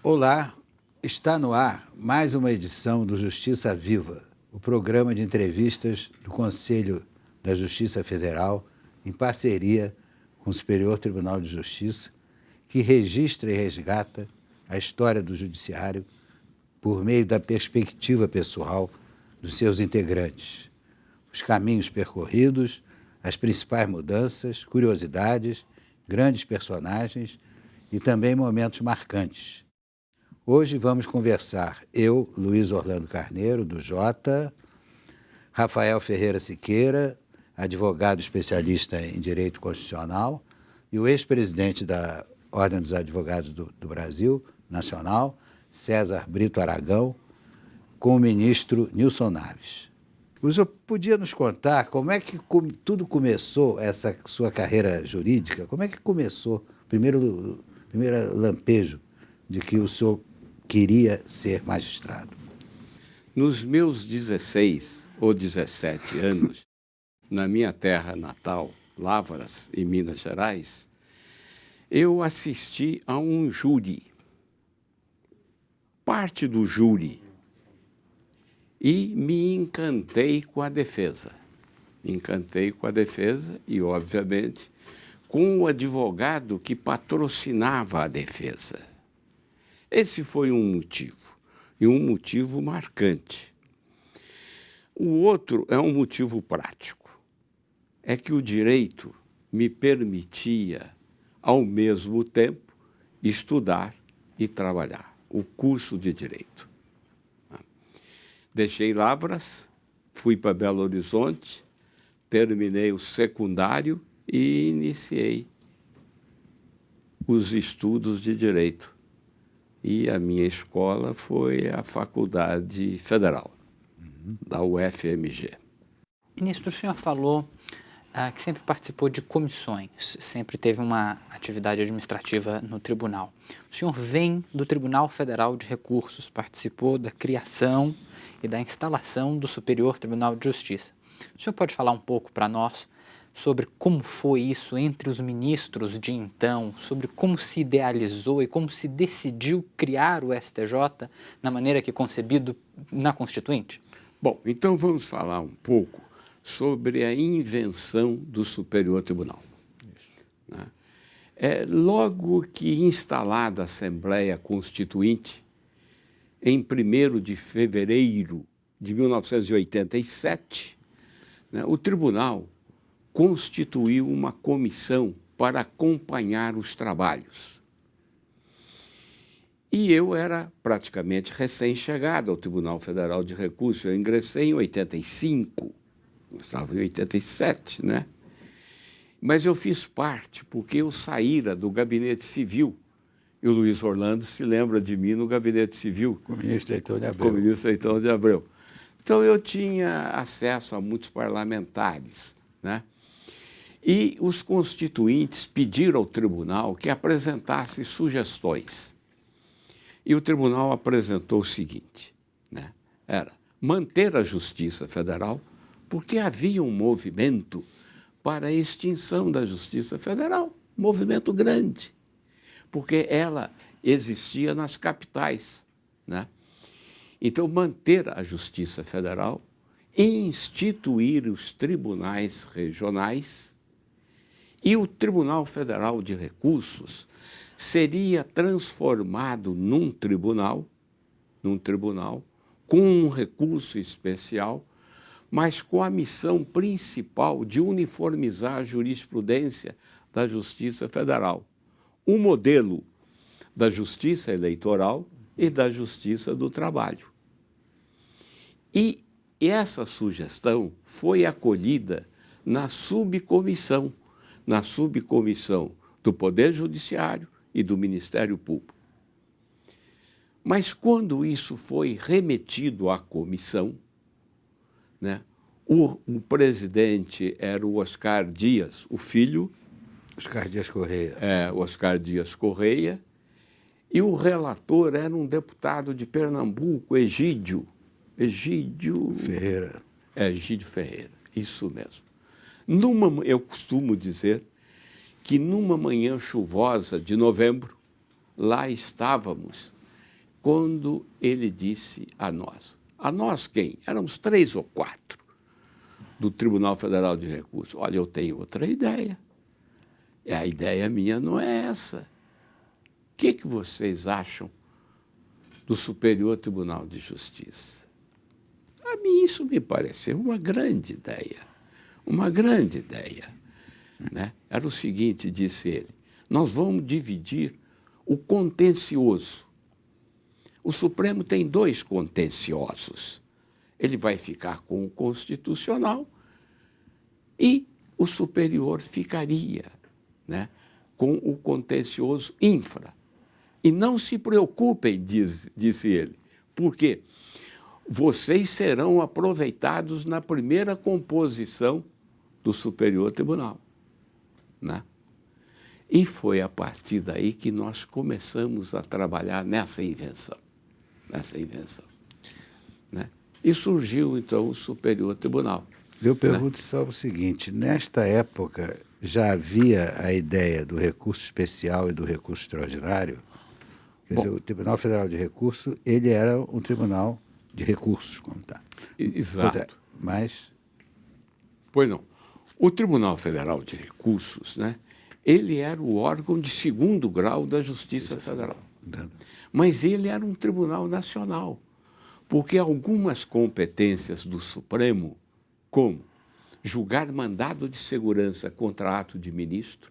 Olá, está no ar mais uma edição do Justiça Viva, o programa de entrevistas do Conselho da Justiça Federal, em parceria com o Superior Tribunal de Justiça, que registra e resgata a história do Judiciário por meio da perspectiva pessoal dos seus integrantes, os caminhos percorridos, as principais mudanças, curiosidades, grandes personagens e também momentos marcantes. Hoje vamos conversar, eu, Luiz Orlando Carneiro, do Jota, Rafael Ferreira Siqueira, advogado especialista em Direito Constitucional, e o ex-presidente da Ordem dos Advogados do Brasil, Nacional, César Brito Aragão, com o ministro Nilson Naves. O senhor podia nos contar como é que tudo começou, essa sua carreira jurídica? Como é que começou, primeiro lampejo de que o senhor queria ser magistrado? Nos meus 16 ou 17 anos, na minha terra natal, Lavras, em Minas Gerais, eu assisti a um júri, parte do júri, e me encantei com a defesa. Me encantei com a defesa e, obviamente, com o advogado que patrocinava a defesa. Esse foi um motivo, e um motivo marcante. O outro é um motivo prático. É que o direito me permitia, ao mesmo tempo, estudar e trabalhar o curso de Direito. Deixei Lavras, fui para Belo Horizonte, terminei o secundário e iniciei os estudos de Direito. E a minha escola foi a Faculdade Federal, da UFMG. Ministro, o senhor falou que sempre participou de comissões, sempre teve uma atividade administrativa no tribunal. O senhor vem do Tribunal Federal de Recursos, participou da criação e da instalação do Superior Tribunal de Justiça. O senhor pode falar um pouco para nós sobre como foi isso entre os ministros de então, sobre como se idealizou e como se decidiu criar o STJ na maneira que concebido na Constituinte? Bom, então vamos falar um pouco sobre a invenção do Superior Tribunal. Né? Logo que instalada a Assembleia Constituinte, em 1º de fevereiro de 1987, né, o tribunal constituiu uma comissão para acompanhar os trabalhos. E eu era praticamente recém-chegado ao Tribunal Federal de Recursos. Eu ingressei em 85, eu estava em 87, né? Mas eu fiz parte porque eu saíra do Gabinete Civil. E o Luiz Orlando se lembra de mim no Gabinete Civil. Com o ministro Heitor de Abreu. Com o ministro Heitor de Abreu. Então, eu tinha acesso a muitos parlamentares, né? E os constituintes pediram ao tribunal que apresentasse sugestões. E o tribunal apresentou o seguinte, né? Era manter a Justiça Federal, porque havia um movimento para a extinção da Justiça Federal, um movimento grande, porque ela existia nas capitais, né? Então, manter a Justiça Federal, instituir os tribunais regionais, e o Tribunal Federal de Recursos seria transformado num tribunal com um recurso especial, mas com a missão principal de uniformizar a jurisprudência da Justiça Federal, um modelo da Justiça Eleitoral e da Justiça do Trabalho. E essa sugestão foi acolhida na subcomissão do Poder Judiciário e do Ministério Público. Mas quando isso foi remetido à comissão, né, o presidente era o Oscar Dias, o filho... Oscar Dias Correia. Oscar Dias Correia, e o relator era um deputado de Pernambuco, Egídio Ferreira. Egídio Ferreira, isso mesmo. Eu costumo dizer que numa manhã chuvosa de novembro, lá estávamos quando ele disse a nós quem? Éramos 3 ou 4 do Tribunal Federal de Recursos. Olha, eu tenho outra ideia. E a ideia minha não é essa. O que vocês acham do Superior Tribunal de Justiça? A mim isso me pareceu uma grande ideia. Uma grande ideia. Né? Era o seguinte, disse ele, nós vamos dividir o contencioso. O Supremo tem 2 contenciosos. Ele vai ficar com o constitucional e o superior ficaria, né, com o contencioso infra. E não se preocupem, disse ele, porque vocês serão aproveitados na primeira composição do Superior Tribunal. Né? E foi a partir daí que nós começamos a trabalhar nessa invenção. Né? E surgiu, então, o Superior Tribunal. Eu pergunto só o seguinte, nesta época já havia a ideia do recurso especial e do recurso extraordinário? Quer dizer, o Tribunal Federal de Recursos, ele era um tribunal de recursos, como está. Exato. Mas... Pois não. O Tribunal Federal de Recursos, né, ele era o órgão de 2º grau da Justiça Federal. Mas ele era um tribunal nacional, porque algumas competências do Supremo, como julgar mandado de segurança contra ato de ministro,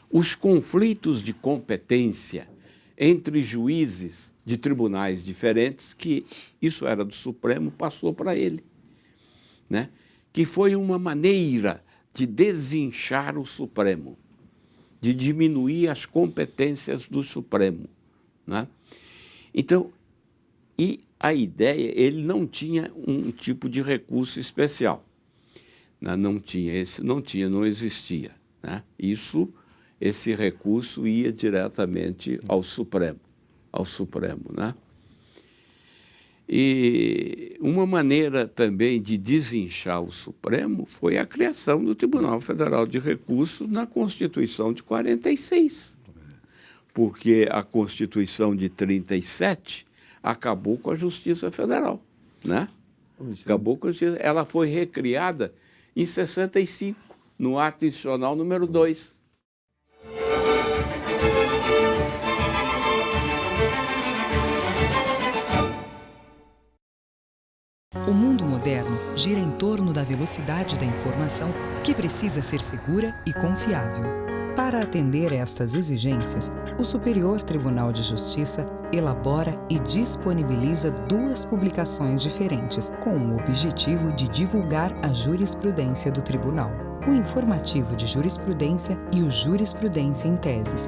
os conflitos de competência entre juízes de tribunais diferentes, que isso era do Supremo, passou para ele, né? Que foi uma maneira de desinchar o Supremo, de diminuir as competências do Supremo. Né? Então, e a ideia, ele não tinha um tipo de recurso especial. Né? Não existia. Né? Esse recurso ia diretamente ao Supremo. Né? E uma maneira também de desinchar o Supremo foi a criação do Tribunal Federal de Recursos na Constituição de 46. Porque a Constituição de 37 acabou com a Justiça Federal, né? Acabou com a Justiça. Ela foi recriada em 65, no Ato Institucional número 2. O mundo moderno gira em torno da velocidade da informação que precisa ser segura e confiável. Para atender a estas exigências, o Superior Tribunal de Justiça elabora e disponibiliza 2 publicações diferentes com o objetivo de divulgar a jurisprudência do Tribunal: o Informativo de Jurisprudência e o Jurisprudência em Teses.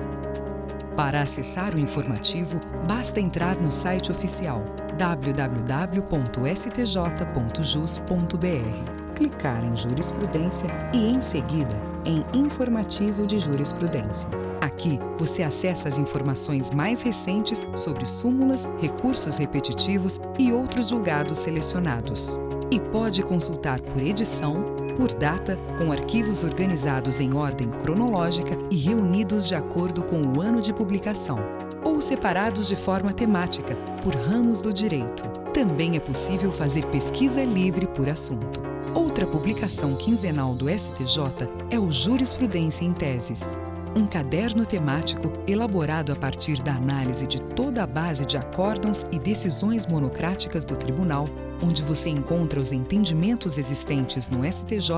Para acessar o informativo, basta entrar no site oficial www.stj.jus.br, clicar em Jurisprudência e, em seguida, em Informativo de Jurisprudência. Aqui, você acessa as informações mais recentes sobre súmulas, recursos repetitivos e outros julgados selecionados. E pode consultar por edição, por data, com arquivos organizados em ordem cronológica e reunidos de acordo com o ano de publicação, ou separados de forma temática, por ramos do direito. Também é possível fazer pesquisa livre por assunto. Outra publicação quinzenal do STJ é o Jurisprudência em Teses, um caderno temático elaborado a partir da análise de toda a base de acórdãos e decisões monocráticas do Tribunal, onde você encontra os entendimentos existentes no STJ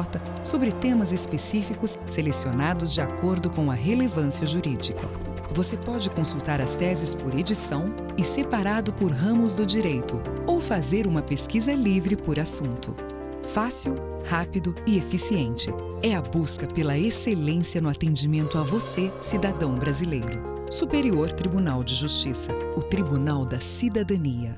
sobre temas específicos selecionados de acordo com a relevância jurídica. Você pode consultar as teses por edição e separado por ramos do direito, ou fazer uma pesquisa livre por assunto. Fácil, rápido e eficiente. É a busca pela excelência no atendimento a você, cidadão brasileiro. Superior Tribunal de Justiça, o Tribunal da Cidadania.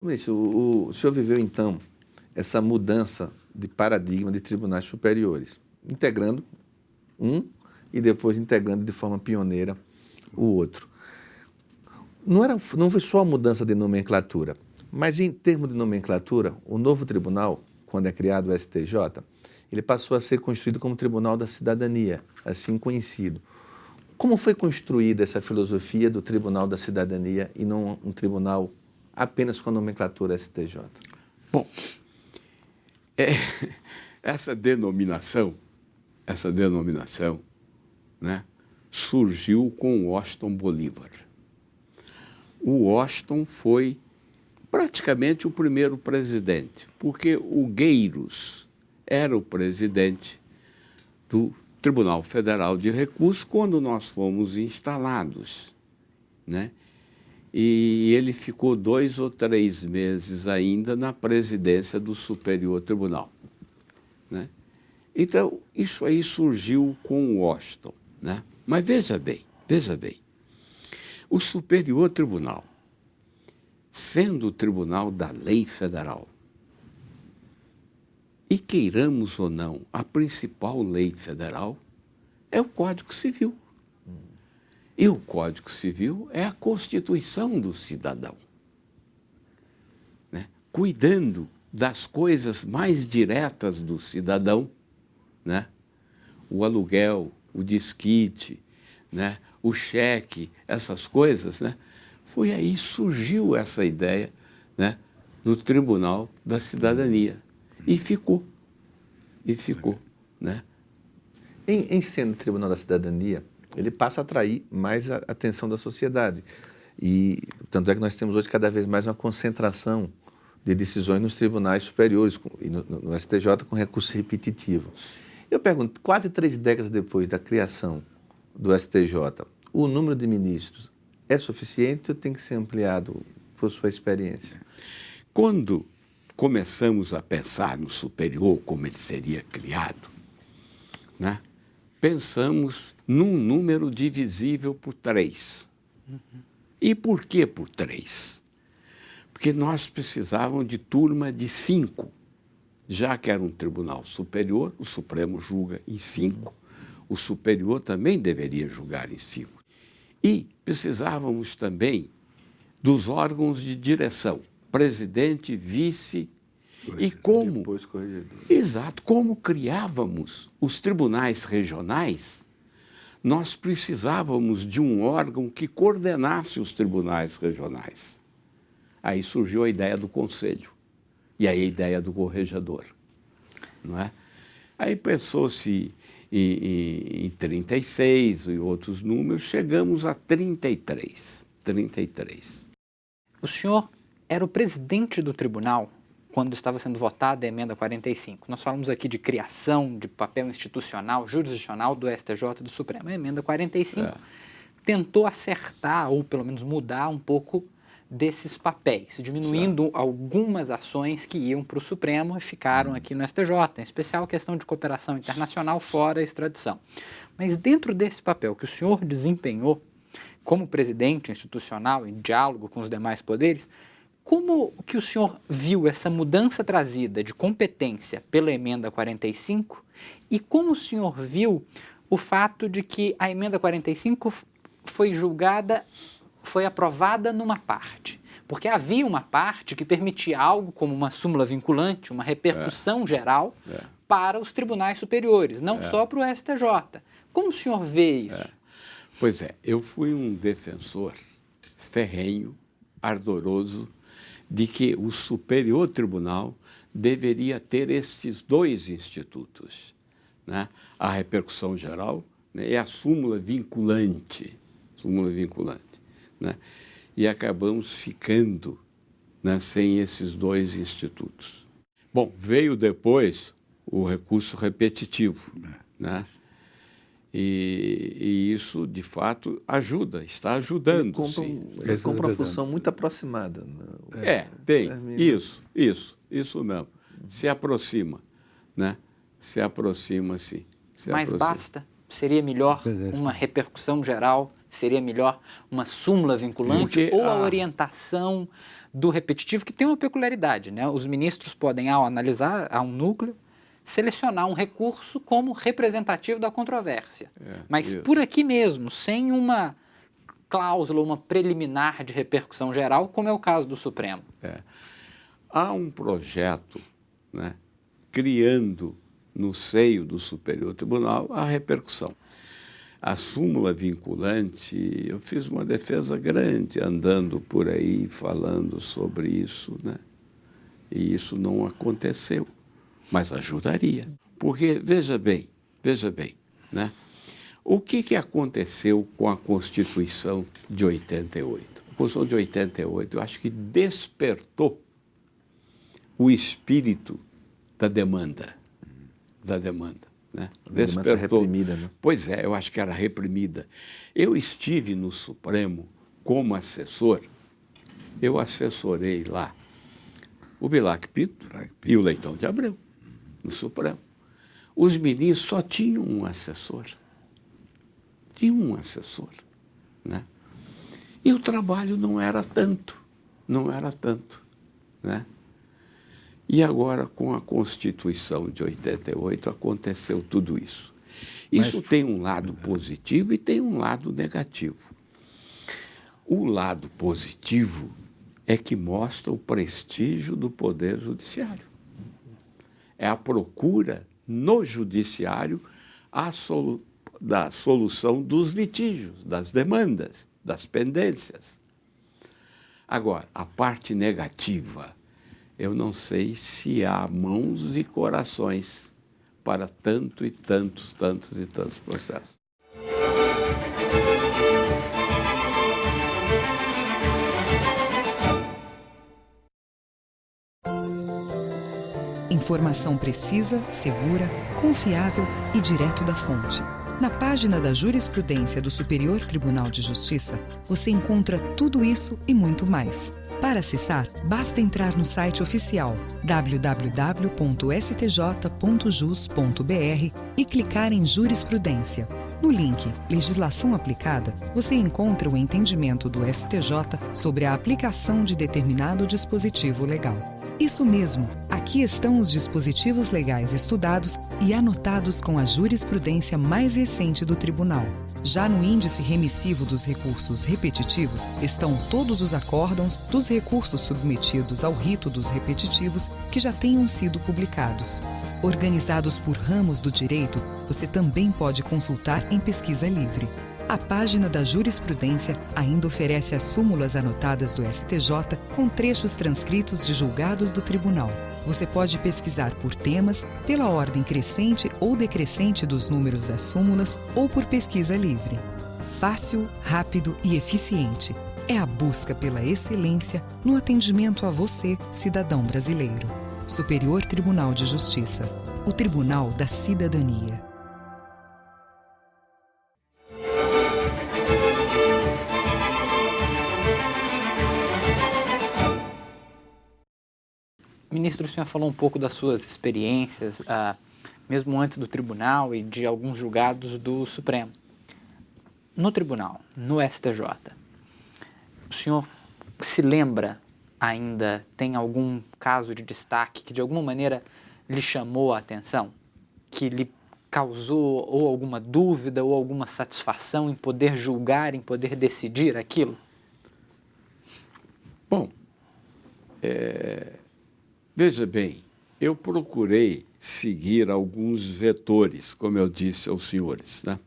O senhor viveu, então, essa mudança de paradigma de tribunais superiores, integrando um e depois integrando de forma pioneira o outro. Não foi só a mudança de nomenclatura, mas em termos de nomenclatura, o novo tribunal, quando é criado o STJ, ele passou a ser construído como Tribunal da Cidadania, assim conhecido. Como foi construída essa filosofia do Tribunal da Cidadania e não um tribunal apenas com a nomenclatura STJ? Bom, essa denominação, né, surgiu com Washington Bolívar. O Washington foi praticamente o primeiro presidente, porque o Gueiros era o presidente do Tribunal Federal de Recursos quando nós fomos instalados, né? E ele ficou 2 ou 3 meses ainda na presidência do Superior Tribunal, né? Então, isso aí surgiu com Washington, né? Mas veja bem, o Superior Tribunal, sendo o tribunal da lei federal, e queiramos ou não, a principal lei federal é o Código Civil. E o Código Civil é a Constituição do cidadão, né? Cuidando das coisas mais diretas do cidadão, né? O aluguel, o desquite, né? O cheque, essas coisas, né? Foi aí que surgiu essa ideia, né, do Tribunal da Cidadania. E ficou, né? Em sendo o Tribunal da Cidadania, ele passa a atrair mais a atenção da sociedade. E tanto é que nós temos hoje cada vez mais uma concentração de decisões nos tribunais superiores e no STJ com recurso repetitivo. Eu pergunto, quase 3 décadas depois da criação do STJ, o número de ministros é suficiente ou tem que ser ampliado por sua experiência? Quando começamos a pensar no superior, como ele seria criado, né, pensamos num número divisível por 3. E por que por 3? Porque nós precisávamos de turma de 5. Já que era um tribunal superior, o Supremo julga em 5, o superior também deveria julgar em 5. E precisávamos também dos órgãos de direção, presidente, vice, e como... Depois corregedor. Exato, como criávamos os tribunais regionais, nós precisávamos de um órgão que coordenasse os tribunais regionais. Aí surgiu a ideia do conselho, e aí a ideia do corregedor, não é? Aí pensou-se em 36 e outros números, chegamos a 33. O senhor era o presidente do tribunal quando estava sendo votada a emenda 45. Nós falamos aqui de criação, de papel institucional, jurisdicional do STJ do Supremo. A emenda 45 tentou acertar, ou pelo menos mudar um pouco desses papéis, diminuindo algumas ações que iam para o Supremo e ficaram aqui no STJ, em especial a questão de cooperação internacional fora a extradição. Mas dentro desse papel que o senhor desempenhou como presidente institucional, em diálogo com os demais poderes, como que o senhor viu essa mudança trazida de competência pela emenda 45 e como o senhor viu o fato de que a emenda 45 foi aprovada numa parte? Porque havia uma parte que permitia algo como uma súmula vinculante, uma repercussão geral para os tribunais superiores, não só para o STJ. Como o senhor vê isso? Pois é, eu fui um defensor ferrenho, ardoroso, de que o Superior Tribunal deveria ter estes 2 institutos, né? A repercussão geral, né, e a súmula vinculante, né? E acabamos ficando, né, sem esses 2 institutos. Bom, veio depois o recurso repetitivo, né? E isso, de fato, está ajudando, sim. Ele compra uma função muito aproximada. Né? Tem. Isso mesmo. Se aproxima, né? Se aproxima, sim. Mas basta? Seria melhor uma repercussão geral? Seria melhor uma súmula vinculante? Ou a orientação do repetitivo, que tem uma peculiaridade, né? Os ministros podem, ao analisar um núcleo, selecionar um recurso como representativo da controvérsia. Mas por aqui mesmo, sem uma cláusula, uma preliminar de repercussão geral, como é o caso do Supremo. Há um projeto, né, criando no seio do Superior Tribunal a repercussão. A súmula vinculante, eu fiz uma defesa grande andando por aí falando sobre isso, né? E isso não aconteceu, mas ajudaria. Porque, veja bem, né? O que aconteceu com a Constituição de 88? A Constituição de 88, eu acho que despertou o espírito da demanda, né? Despertou. Reprimida, né? Pois é, eu acho que era reprimida. Eu estive no Supremo como assessor, eu assessorei lá o Bilac Pinto e o Leitão de Abreu, no Supremo. Os ministros só tinham um assessor. Né? E o trabalho não era tanto, né? E agora, com a Constituição de 88, aconteceu tudo isso. Isso tem um lado positivo e tem um lado negativo. O lado positivo é que mostra o prestígio do Poder Judiciário. É a procura no Judiciário da solução dos litígios, das demandas, das pendências. Agora, a parte negativa, eu não sei se há mãos e corações para tanto e tantos processos. Informação precisa, segura, confiável e direto da fonte. Na página da Jurisprudência do Superior Tribunal de Justiça, você encontra tudo isso e muito mais. Para acessar, basta entrar no site oficial www.stj.jus.br e clicar em Jurisprudência. No link Legislação Aplicada, você encontra o entendimento do STJ sobre a aplicação de determinado dispositivo legal. Isso mesmo, aqui estão os dispositivos legais estudados e anotados com a jurisprudência mais recente do Tribunal. Já no índice remissivo dos recursos repetitivos estão todos os acórdãos dos recursos submetidos ao rito dos repetitivos que já tenham sido publicados. Organizados por ramos do direito, você também pode consultar em pesquisa livre. A página da Jurisprudência ainda oferece as súmulas anotadas do STJ com trechos transcritos de julgados do Tribunal. Você pode pesquisar por temas, pela ordem crescente ou decrescente dos números das súmulas ou por pesquisa livre. Fácil, rápido e eficiente. É a busca pela excelência no atendimento a você, cidadão brasileiro. Superior Tribunal de Justiça. O Tribunal da Cidadania. Ministro, o senhor falou um pouco das suas experiências, mesmo antes do tribunal e de alguns julgados do Supremo. No tribunal, no STJ, o senhor se lembra ainda, tem algum caso de destaque que de alguma maneira lhe chamou a atenção? Que lhe causou ou alguma dúvida ou alguma satisfação em poder julgar, em poder decidir aquilo? Bom, veja bem, eu procurei seguir alguns vetores, como eu disse aos senhores, né?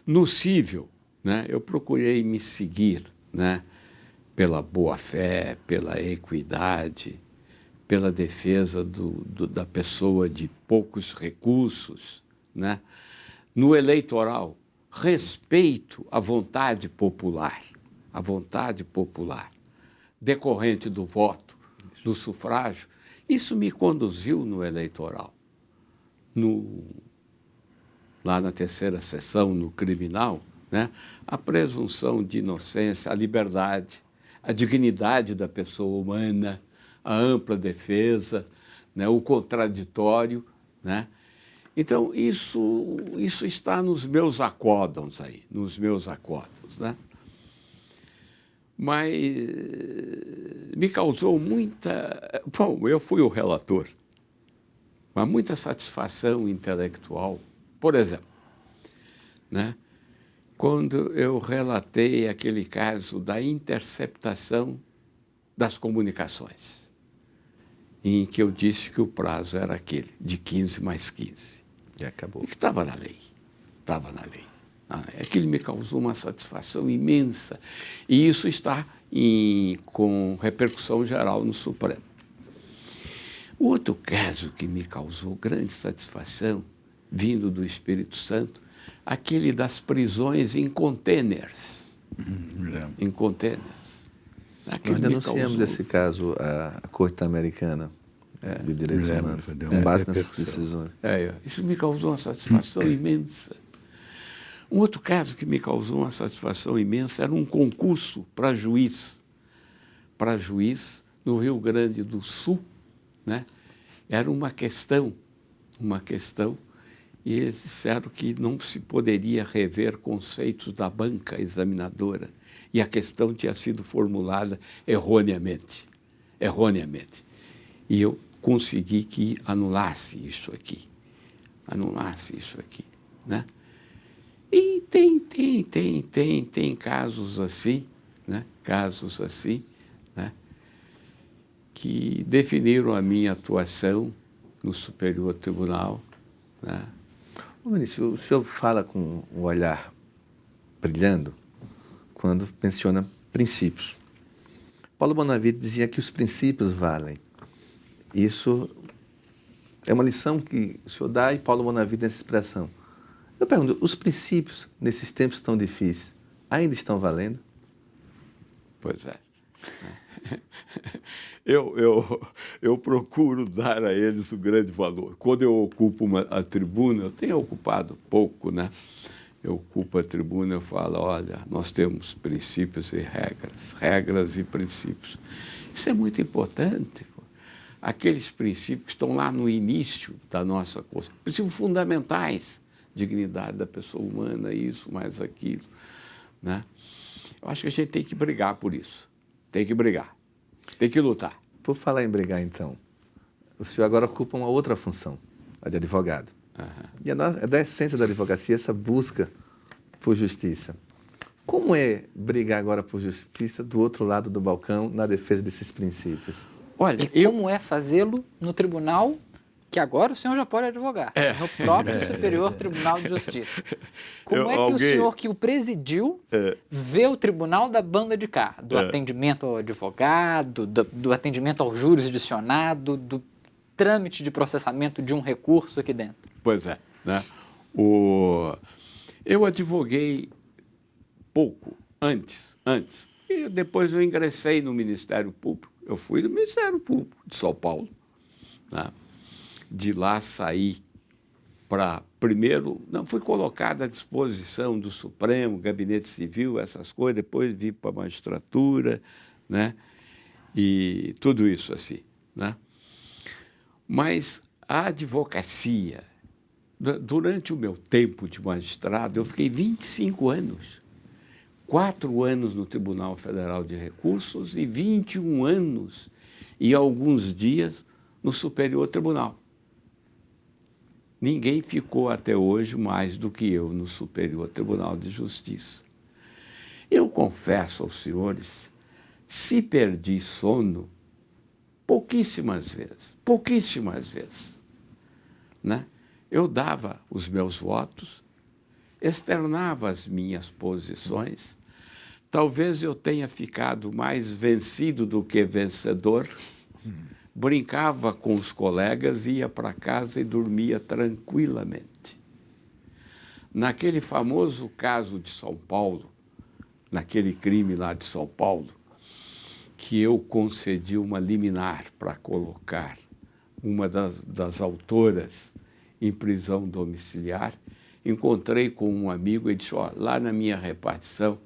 No cível, né, eu procurei me seguir, né, pela boa-fé, pela equidade, pela defesa da pessoa de poucos recursos, né? No eleitoral, respeito à vontade popular, decorrente do voto, do sufrágio. Isso me conduziu no eleitoral. Lá na terceira sessão, no criminal, né, a presunção de inocência, a liberdade, a dignidade da pessoa humana, a ampla defesa, né, o contraditório, né? Então, isso está nos meus acórdãos aí, né? Mas me causou muita... Bom, eu fui o relator, mas muita satisfação intelectual. Por exemplo, né, quando eu relatei aquele caso da interceptação das comunicações. em que eu disse que o prazo era aquele, de 15 mais 15. E acabou. E que estava na lei. Estava na lei. Aquilo me causou uma satisfação imensa. E isso está com repercussão geral no Supremo. O outro caso que me causou grande satisfação, vindo do Espírito Santo, aquele das prisões em containers. Em containers. Nós denunciamos esse caso à Corte Americana de Direitos Humanos, com base nessas decisões. Isso me causou uma satisfação imensa. Um outro caso que me causou uma satisfação imensa era um concurso para juiz no Rio Grande do Sul, né? Era uma questão, e eles disseram que não se poderia rever conceitos da banca examinadora, e a questão tinha sido formulada erroneamente. E eu consegui que anulasse isso aqui, né? E tem casos assim, né? Que definiram a minha atuação no Superior Tribunal, né? Ô, Vinícius, o senhor fala com o olhar brilhando quando menciona princípios. Paulo Bonavide dizia que os princípios valem. Isso é uma lição que o senhor dá e Paulo Bonavide nessa expressão. Eu pergunto, os princípios, nesses tempos tão difíceis, ainda estão valendo? Pois é. Eu procuro dar a eles o grande valor. Quando eu ocupo a tribuna, eu tenho ocupado pouco, né? Eu ocupo a tribuna, eu falo, olha, nós temos princípios e regras e princípios. Isso é muito importante. Aqueles princípios que estão lá no início da nossa coisa, princípios fundamentais, dignidade da pessoa humana, isso, mais aquilo, né? Eu acho que a gente tem que brigar por isso. Tem que brigar. Tem que lutar. Por falar em brigar, então, o senhor agora ocupa uma outra função, a de advogado. E é da essência da advocacia essa busca por justiça. Como é brigar agora por justiça do outro lado do balcão na defesa desses princípios? Olha, como é fazê-lo no tribunal que agora o senhor já pode advogar, no próprio Superior Tribunal de Justiça. Como é que o senhor que o presidiu vê o tribunal da banda de cá? Do atendimento ao advogado, do atendimento ao jurisdicionado, do trâmite de processamento de um recurso aqui dentro? Pois é, né? Eu advoguei pouco antes. E depois eu ingressei no Ministério Público. Eu fui no Ministério Público de São Paulo, né? De lá saí para, primeiro, não fui colocado à disposição do Supremo, Gabinete Civil, essas coisas, depois vim para a magistratura, né? E tudo isso assim, né? Mas a advocacia, durante o meu tempo de magistrado, eu fiquei 25 anos, 4 anos no Tribunal Federal de Recursos e 21 anos e alguns dias no Superior Tribunal. Ninguém ficou até hoje mais do que eu no Superior Tribunal de Justiça. Eu confesso aos senhores, se perdi sono, pouquíssimas vezes, né? Eu dava os meus votos, externava as minhas posições, talvez eu tenha ficado mais vencido do que vencedor, brincava com os colegas, ia para casa e dormia tranquilamente. Naquele famoso caso de São Paulo, naquele crime lá de São Paulo, que eu concedi uma liminar para colocar uma das autoras em prisão domiciliar, encontrei com um amigo e disse, ó, lá na minha repartição,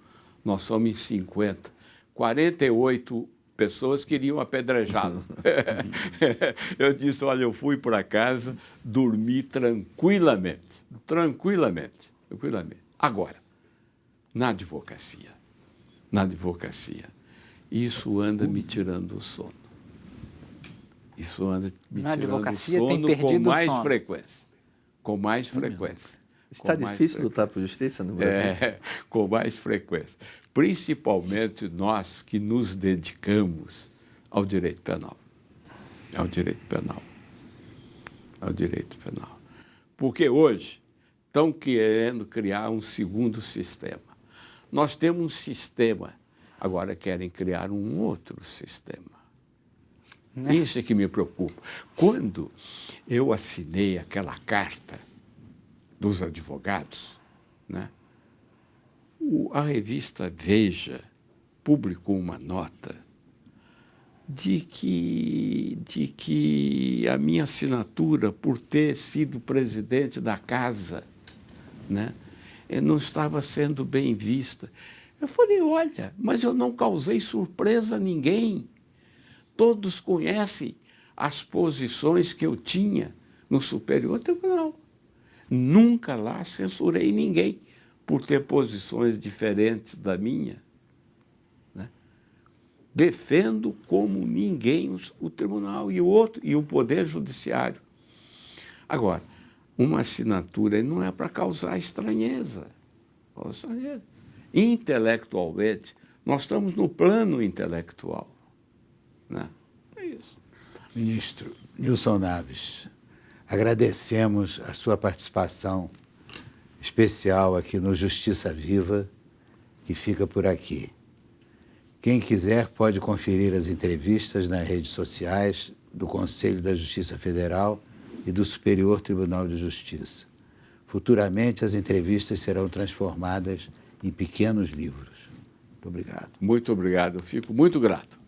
nós somos em 50, 48 pessoas queriam apedrejá-lo. Eu disse, olha, eu fui para casa, dormi tranquilamente. Agora, na advocacia, isso anda me tirando o sono. Isso anda me tirando o sono com mais frequência. Está difícil lutar por justiça no Brasil? Com mais frequência. Principalmente nós que nos dedicamos ao direito penal. É o direito penal. É o direito penal. Porque hoje estão querendo criar um segundo sistema. Nós temos um sistema, agora querem criar um outro sistema. Isso é que me preocupa. Quando eu assinei aquela carta dos advogados, né, a revista Veja publicou uma nota de que a minha assinatura, por ter sido presidente da casa, né, não estava sendo bem vista. Eu falei, olha, mas eu não causei surpresa a ninguém. Todos conhecem as posições que eu tinha no Superior Tribunal. Nunca lá censurei ninguém por ter posições diferentes da minha. Né? Defendo como ninguém o tribunal e o outro, e o Poder Judiciário. Agora, uma assinatura não é para causar estranheza. Intelectualmente, nós estamos no plano intelectual. Né? É isso. Ministro Nilson Naves, agradecemos a sua participação especial aqui no Justiça Viva, que fica por aqui. Quem quiser pode conferir as entrevistas nas redes sociais do Conselho da Justiça Federal e do Superior Tribunal de Justiça. Futuramente, as entrevistas serão transformadas em pequenos livros. Muito obrigado. Muito obrigado, eu fico muito grato.